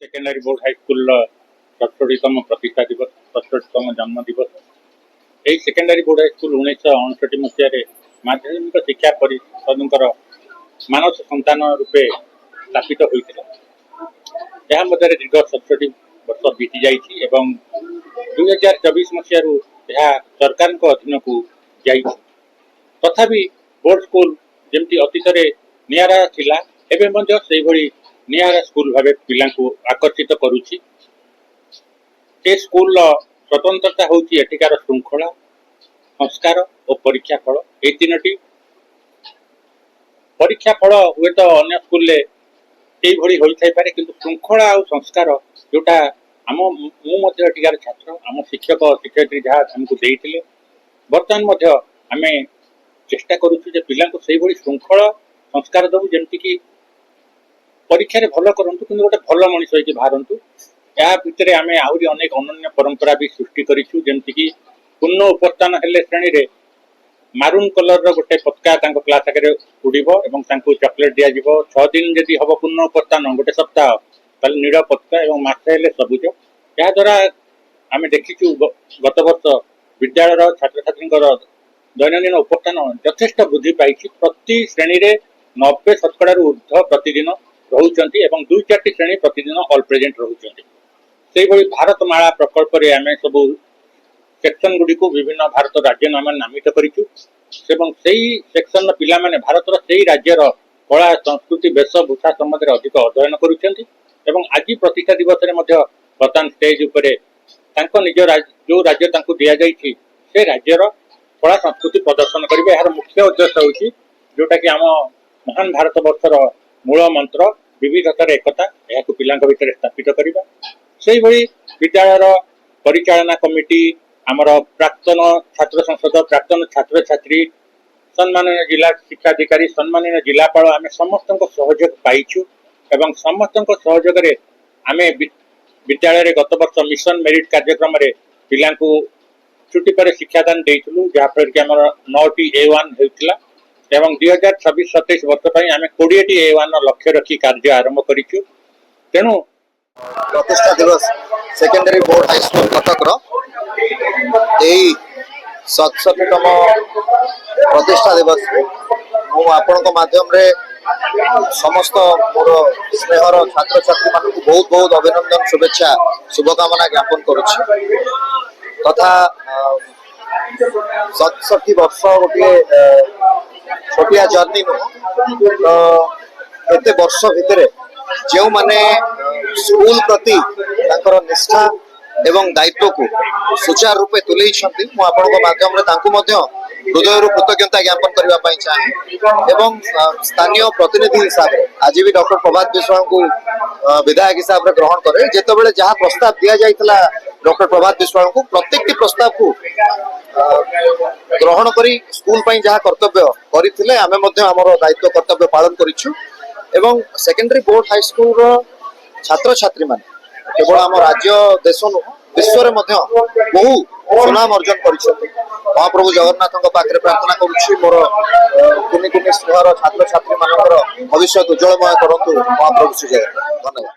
Secondary board high school 67तम प्रतिष्ठा दिवस 67तम जन्म दिवस यही सेकेंडरी बोर्ड हाईस्कूल 1959 मसीह माध्यमिक शिक्षा परिषद मानस संतान रूपे स्थापित होता है। दीर्घ 67 वर्ष बीती जाइए 2024 मसीह सरकार अधीन को जाइए। तथापि बोर्ड स्कूल जमती अतीत निरा थिला एवं से भली निरा स्कूल भाव पिला आकर्षित करुच्ची। स्कूल स्वतंत्रता हूँ एठिकार श्रृंखला संस्कार और परीक्षा फल ये तीनो परीक्षा फल हुए तो अन्य स्कूल होता पारे कि श्रृंखला और संस्कार जोटा आम मुझार छात्र आम शिक्षक शिक्षयित्री जहाँ आमको देते बर्तमान आम चेष्टा करुचु पिला से भली श्रृंखला संस्कार दबू जमती कि परीक्षा भल करूँ कि गोटे भल मनीष हो बाहर या भितर आम आहरी अनेक अनन्य परंपरा भी सृष्टि करूँ जमती कि पूर्ण उपस्थान हेले श्रेणी रे मारून कलर गोटे पताका क्लास आगे उड़ब और चॉकलेट दि 6 दिन जदि हम पूर्ण उपस्थान गोटे सप्ताह ताल नील पताका और मासे हेले सबुज या द्वारा आम देखीचु गत वर्ष विद्यालय छात्र छात्री दैनंदिन उपस्थान यथेष्ट वृद्धि पाई। प्रति श्रेणी रे 90% ऊर्ध्व प्रतिदिन रोचंती एवं 2-4 श्रेणी प्रतिदिन ऑल प्रेजेंट रोचंती। से भली भारतमाला प्रकल्प रे आमे सब सेक्शन गुडी को विभिन्न भारत राज्य नाम नामित करिचु एवं सेही सेक्शन पिला माने भारत सेही राज्यर कला संस्कृति वेशभूषा संबंध अधिक अध्ययन करुचंती एवं आज प्रतिष्ठा दिवस रे मध्य वर्तमान स्टेज उपरे तांको निज जो राज्य तांको दिया जाइछि से राज्यर कला संस्कृति प्रदर्शन करिवे। यार मुख्य उद्देश्य होछि जोटा कि आम महान भारत वर्षर मूल मंत्र विविधतार एकता या पिलांक भितर स्थापित करबा। सेही भली विद्यालय परिचालना कमिटी आमर प्राक्तन छात्र संसद प्राक्तन छात्र छात्री सम्माननीय जिला शिक्षाधिकारी सम्माननीय जिलापाल आम समस्त सहयोग पाइछु एवं समस्त सहयोग आम विद्यालय गत वर्ष मिशन मेरिट कार्यक्रम रे पिला छुट्टी पर शिक्षादान देइथुलु जहाँफल कि आमर 9टी A1 होइतिला एवं 2026-27 वर्ष पर आम 20टी A1 लक्ष्य रखी कार्य आरंभ करिछु। तेणु प्रतिष्ठा दिवस secondary board high school Cuttack यही 67तम प्रतिष्ठा दिवस आपण माध्यम रे समस्त मोर स्नेहर छात्र छात्री मान बहुत बहुत अभिनंदन शुभेच्छा शुभकामना ज्ञापन करुच्ची। तथा 67 वर्ष गोटे छोटिया जर्नी नुह तो एते वर्ष भितर जो माने स्कूल प्रति निष्ठा एवं दायित्व को सुचारू रूपे तुले माध्यम हृदय कृतज्ञता ज्ञापन करने चाहे एवं स्थानीय प्रतिनिधि हिसाब से आज भी डॉक्टर प्रभात विश्वास को विधायक हिसाब से ग्रहण करे जेतबेले जहाँ प्रस्ताव दिया जाइतला डॉक्टर प्रभात विश्वास को प्रत्येक प्रस्ताव को ग्रहण करी स्कूल पई जहाँ कर्तव्य करथिले आमे मध्य हमर दायित्व कर्तव्य पालन करिछु एवं सेकेंडरी बोर्ड हाई स्कूल रो छात्र छात्री माने केवल आम राज्य देश नुह विश्व में बहु सुनाम अर्जन कर महाप्रभु जगन्नाथ पाखे प्रार्थना करुच्ची मोर कुनि कुनि स्नेहर छात्र छात्री मान भविष्य उज्जवलमय करतु महाप्रभु श्री जगन्नाथ। धन्यवाद।